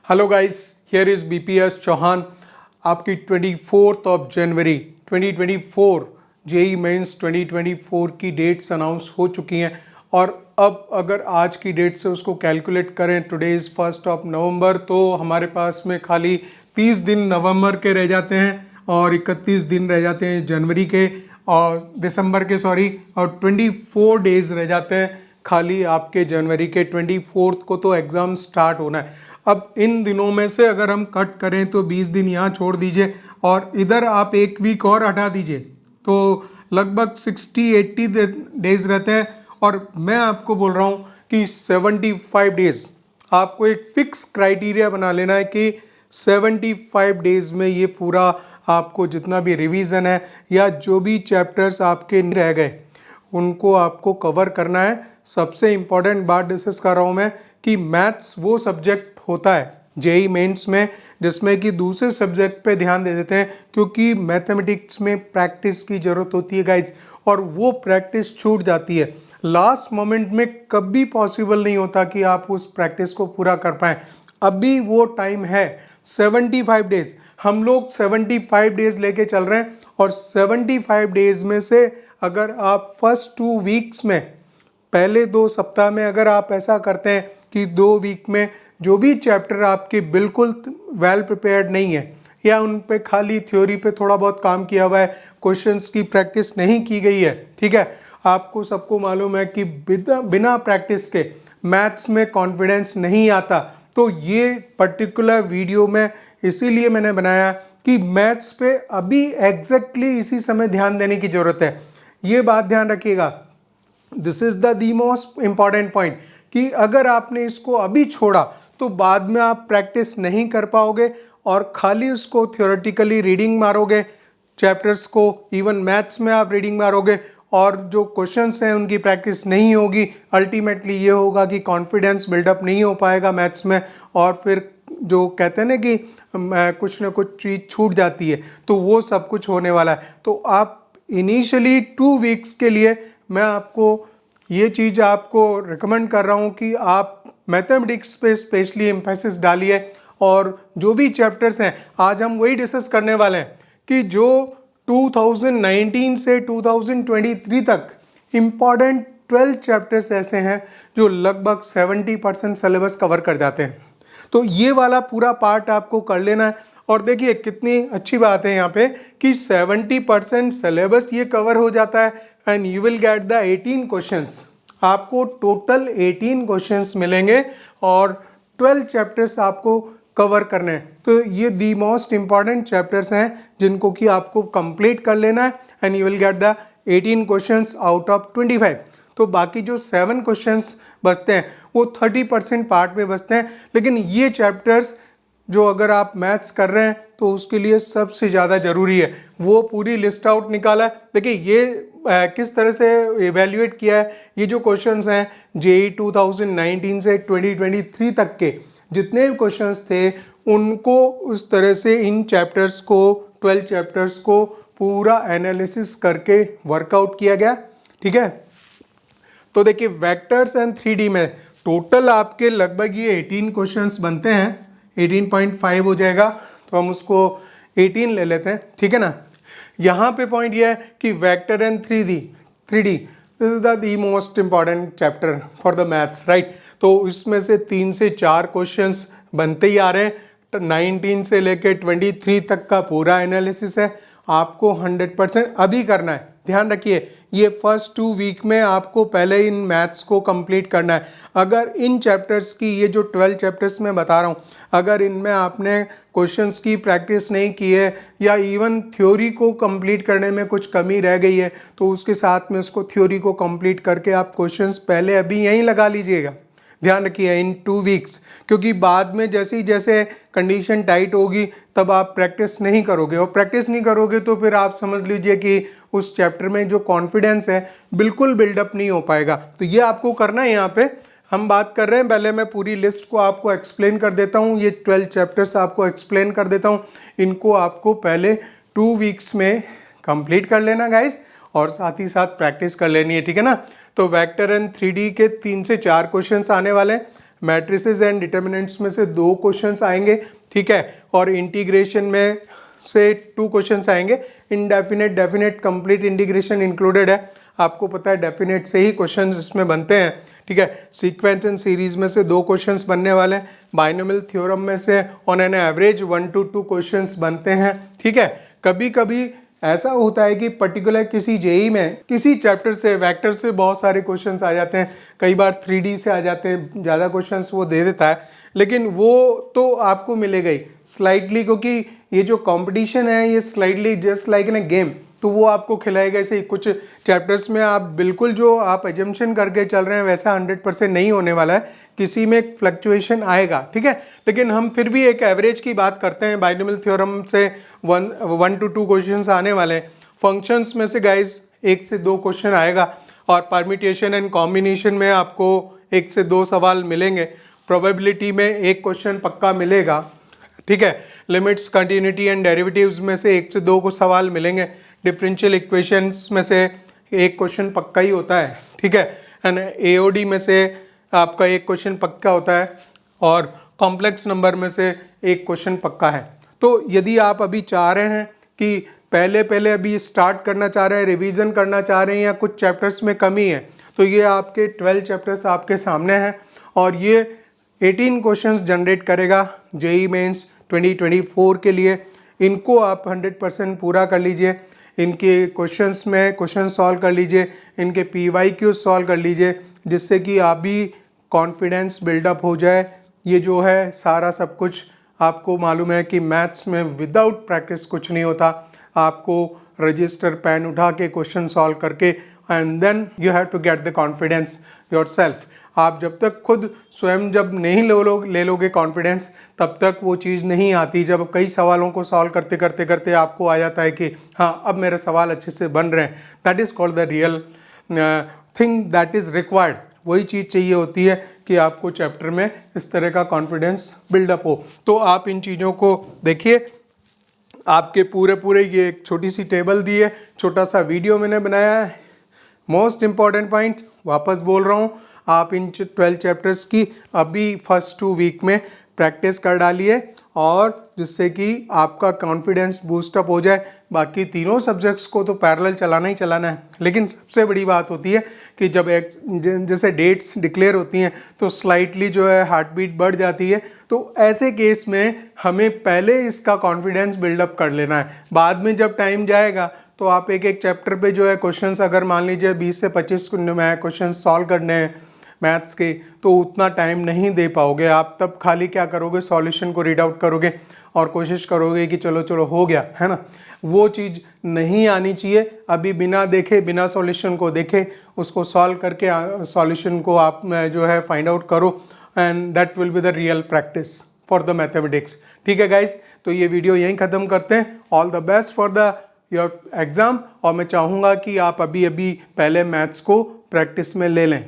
Hello guys, here is BPS Chauhan. आपकी 24 जनवरी 2024 JEE mains 2024 की dates announce हो चुकी हैं और अब अगर आज की डेट से उसको कैलकुलेट करें, टुडे इज़ 1 नवंबर, तो हमारे पास में खाली 30 दिन नवंबर के रह जाते हैं और 31 दिन रह जाते हैं जनवरी के और दिसंबर के और 24 डेज रह जाते हैं खाली आपके जनवरी के। 24 को तो एग्ज़ाम स्टार्ट होना है। अब इन दिनों में से अगर हम कट करें तो 20 दिन यहाँ छोड़ दीजिए और इधर आप एक वीक और हटा दीजिए तो लगभग 60-80 डेज रहते हैं। और मैं आपको बोल रहा हूँ कि 75 डेज आपको एक फिक्स क्राइटेरिया बना लेना है कि 75 डेज में ये पूरा आपको जितना भी रिवीजन है या जो भी चैप्टर्स आपके रह गए उनको आपको कवर करना है। सबसे इम्पॉर्टेंट बात डिस्कस कर रहा हूँ मैं कि मैथ्स वो सब्जेक्ट होता है जेई मेंस में जिसमें कि दूसरे सब्जेक्ट पे ध्यान दे देते हैं क्योंकि मैथमेटिक्स में प्रैक्टिस की ज़रूरत होती है गाइज, और वो प्रैक्टिस छूट जाती है लास्ट मोमेंट में। कभी पॉसिबल नहीं होता कि आप उस प्रैक्टिस को पूरा कर पाएँ। अभी वो टाइम है 75 डेज, हम लोग 75 डेज लेके चल रहे हैं और 75 डेज में से अगर आप फर्स्ट 2 वीक्स में, पहले 2 सप्ताह में अगर आप ऐसा करते हैं कि 2 वीक में जो भी चैप्टर आपके बिल्कुल वेल प्रिपेयर्ड नहीं है या उन पे खाली थ्योरी पे थोड़ा बहुत काम किया हुआ है, क्वेश्चंस की प्रैक्टिस नहीं की गई है, ठीक है, आपको सबको मालूम है कि बिना प्रैक्टिस के मैथ्स में कॉन्फिडेंस नहीं आता। तो ये पर्टिकुलर वीडियो में इसीलिए मैंने बनाया कि मैथ्स पे अभी एग्जैक्टली इसी समय ध्यान देने की ज़रूरत है। ये बात ध्यान रखिएगा, this is the most important point कि अगर आपने इसको अभी छोड़ा तो बाद में आप प्रैक्टिस नहीं कर पाओगे और खाली उसको थियोरेटिकली रीडिंग मारोगे चैप्टर्स को, इवन मैथ्स में आप रीडिंग मारोगे और जो क्वेश्चंस हैं उनकी प्रैक्टिस नहीं होगी। अल्टीमेटली ये होगा कि कॉन्फिडेंस बिल्डअप नहीं हो पाएगा मैथ्स में और फिर जो कहते हैं ना कि कुछ ना कुछ चीज़ छूट जाती है, तो वो सब कुछ होने वाला है। तो आप इनिशियली 2 वीक्स के लिए मैं आपको ये चीज़ आपको रिकमेंड कर रहा हूँ कि आप मैथमेटिक्स पे स्पेशली एम्फेसिस डालिए और जो भी चैप्टर्स हैं आज हम वही डिस्कस करने वाले हैं कि जो 2019 से 2023 तक इम्पॉर्टेंट 12 चैप्टर्स ऐसे हैं जो लगभग 70% सिलेबस कवर कर जाते हैं। तो ये वाला पूरा पार्ट आपको कर लेना है और देखिए कितनी अच्छी बात है यहाँ पे कि 70% सिलेबस ये कवर हो जाता है and you will get the 18 questions. आपको टोटल 18 क्वेश्चंस मिलेंगे और 12 चैप्टर्स आपको कवर करने हैं। तो ये दी मोस्ट इम्पॉर्टेंट चैप्टर्स हैं जिनको कि आपको कंप्लीट कर लेना है and you will get the 18 questions out of 25। तो बाकी जो 7 क्वेश्चंस बचते हैं वो 30% पार्ट में बचते हैं, लेकिन ये चैप्टर्स जो अगर आप मैथ्स कर रहे हैं तो उसके लिए सबसे ज़्यादा ज़रूरी है। वो पूरी लिस्ट आउट निकाला है। देखिए ये किस तरह से इवेल्युएट किया है, ये जो क्वेश्चंस हैं जेई 2019 से 2023 तक के जितने भी क्वेश्चंस थे उनको उस तरह से इन चैप्टर्स को 12 चैप्टर्स को पूरा एनालिसिस करके वर्कआउट किया गया, ठीक है। तो देखिए वेक्टर्स एंड 3D में टोटल आपके लगभग ये 18 क्वेश्चंस बनते हैं, 18.5 हो जाएगा, तो हम उसको 18 ले लेते हैं, ठीक है ना। यहाँ पे पॉइंट ये है कि vector and 3D this is the most important chapter for the maths, right. तो इसमें से 3 से 4 क्वेश्चंस बनते ही आ रहे हैं। 19 से लेके 23 तक का पूरा एनालिसिस है, आपको 100% अभी करना है। ध्यान रखिए ये फर्स्ट 2 वीक में आपको पहले इन मैथ्स को कंप्लीट करना है। अगर इन चैप्टर्स की, ये जो 12 चैप्टर्स मैं बता रहा हूँ, अगर इनमें आपने क्वेश्चंस की प्रैक्टिस नहीं की है या इवन थ्योरी को कंप्लीट करने में कुछ कमी रह गई है तो उसके साथ में उसको थ्योरी को कंप्लीट करके आप क्वेश्चंस पहले अभी यहीं लगा लीजिएगा। ध्यान रखिए इन 2 वीक्स, क्योंकि बाद में जैसे ही जैसे कंडीशन टाइट होगी तब आप प्रैक्टिस नहीं करोगे और प्रैक्टिस नहीं करोगे तो फिर आप समझ लीजिए कि उस चैप्टर में जो कॉन्फिडेंस है बिल्कुल बिल्डअप नहीं हो पाएगा। तो ये आपको करना है। यहाँ पे हम बात कर रहे हैं, पहले मैं पूरी लिस्ट को आपको एक्सप्लेन कर देता हूँ, ये 12 चैप्टर्स आपको एक्सप्लेन कर देता हूँ। इनको आपको पहले 2 वीक्स में कंप्लीट कर लेना गाइज और साथ ही साथ प्रैक्टिस कर लेनी है, ठीक है ना। तो वेक्टर एंड 3D के 3 से 4 क्वेश्चंस आने वाले हैं। मैट्रिसेस एंड डिटर्मिनेंट्स में से 2 क्वेश्चंस आएंगे, ठीक है, और इंटीग्रेशन में से 2 क्वेश्चंस आएंगे। Indefinite, definite, complete integration included है, आपको पता है डेफिनेट से ही क्वेश्चंस इसमें बनते हैं, ठीक है। सीक्वेंस एंड सीरीज में से 2 क्वेश्चंस बनने वाले हैं। बाइनोमियल थ्योरम में से on an average 1 to 2 questions बनते हैं, ठीक है। कभी कभी ऐसा होता है कि पर्टिकुलर किसी जेई में किसी चैप्टर से, वेक्टर से बहुत सारे क्वेश्चंस आ जाते हैं, कई बार 3D से आ जाते हैं, ज़्यादा क्वेश्चंस वो दे देता है, लेकिन वो तो आपको मिलेगा ही स्लाइटली, क्योंकि ये जो कंपटीशन है ये slightly just like in a game, तो वो आपको खिलाएगा। ऐसे कुछ चैप्टर्स में आप बिल्कुल जो आप एजम्पशन करके चल रहे हैं वैसा 100% नहीं होने वाला है, किसी में फ्लक्चुएशन आएगा, ठीक है। लेकिन हम फिर भी एक एवरेज की बात करते हैं। बाइनोमियल थ्योरम से 1 to 2 क्वेश्चंस आने वाले हैं। फंक्शंस में से गाइज 1 से 2 क्वेश्चन आएगा, और परम्यूटेशन एंड कॉम्बिनेशन में आपको 1 से 2 सवाल मिलेंगे। प्रोबेबिलिटी में 1 क्वेश्चन पक्का मिलेगा, ठीक है। लिमिट्स, कंटिन्यूटी एंड डेरिवेटिव्स में से 1 से 2 को सवाल मिलेंगे। डिफरेंशियल इक्वेशंस में से 1 क्वेश्चन पक्का ही होता है, ठीक है। एंड एओडी में से आपका 1 क्वेश्चन पक्का होता है, और कॉम्प्लेक्स नंबर में से 1 क्वेश्चन पक्का है। तो यदि आप अभी चाह रहे हैं कि पहले अभी स्टार्ट करना चाह रहे हैं, रिवीजन करना चाह रहे हैं, या कुछ चैप्टर्स में कमी है, तो ये आपके 12 चैप्टर्स आपके सामने हैं, और ये 18 क्वेश्चंस जनरेट करेगा जेई मेंस 2024 के लिए। इनको आप 100% पूरा कर लीजिए, इनके क्वेश्चंस में क्वेश्चन सॉल्व कर लीजिए, इनके PYQ सॉल्व कर लीजिए, जिससे कि आप भी कॉन्फिडेंस बिल्डअप हो जाए। ये जो है सारा सब कुछ आपको मालूम है कि मैथ्स में विदाउट प्रैक्टिस कुछ नहीं होता। आपको रजिस्टर पेन उठा के क्वेश्चन सॉल्व करके and then you have to get the confidence yourself. आप जब तक खुद स्वयं जब नहीं ले लोगे कॉन्फिडेंस, तब तक वो चीज़ नहीं आती। जब कई सवालों को सॉल्व करते करते करते आपको आ जाता है कि हाँ अब मेरे सवाल अच्छे से बन रहे हैं, that is called the real thing that is required. वही चीज़ चाहिए होती है कि आपको चैप्टर में इस तरह का कॉन्फिडेंस बिल्डअप हो। तो आप इन चीज़ों को देखिए। आपके पूरे ये एक छोटी सी टेबल दी है, छोटा सा वीडियो मैंने बनाया है। मोस्ट इम्पॉर्टेंट पॉइंट वापस बोल रहा हूँ, आप इन 12 चैप्टर्स की अभी फर्स्ट 2 वीक में प्रैक्टिस कर डालिए, और जिससे कि आपका कॉन्फिडेंस बूस्टअप हो जाए। बाकी तीनों सब्जेक्ट्स को तो पैरेलल चलाना ही चलाना है, लेकिन सबसे बड़ी बात होती है कि जब जैसे डेट्स डिक्लेयर होती हैं तो स्लाइटली जो है हार्ट बीट बढ़ जाती है। तो ऐसे केस में हमें पहले इसका कॉन्फिडेंस बिल्डअप कर लेना है। बाद में जब टाइम जाएगा तो आप एक चैप्टर पे जो है क्वेश्चंस, अगर मान लीजिए 20 से 25 क्वेश्चन सॉल्व करने हैं मैथ्स के, तो उतना टाइम नहीं दे पाओगे। आप तब खाली क्या करोगे, सॉल्यूशन को रीड आउट करोगे और कोशिश करोगे कि चलो हो गया, है ना। वो चीज़ नहीं आनी चाहिए। अभी बिना देखे, बिना सॉल्यूशन को देखे उसको सॉल्व करके सॉल्यूशन को आप जो है फाइंड आउट करो, and that will be the real practice for the mathematics. ठीक है गाइस, तो ये वीडियो यहीं ख़त्म करते हैं। All the best for the your exam, और मैं चाहूँगा कि आप अभी पहले मैथ्स को प्रैक्टिस में ले लें।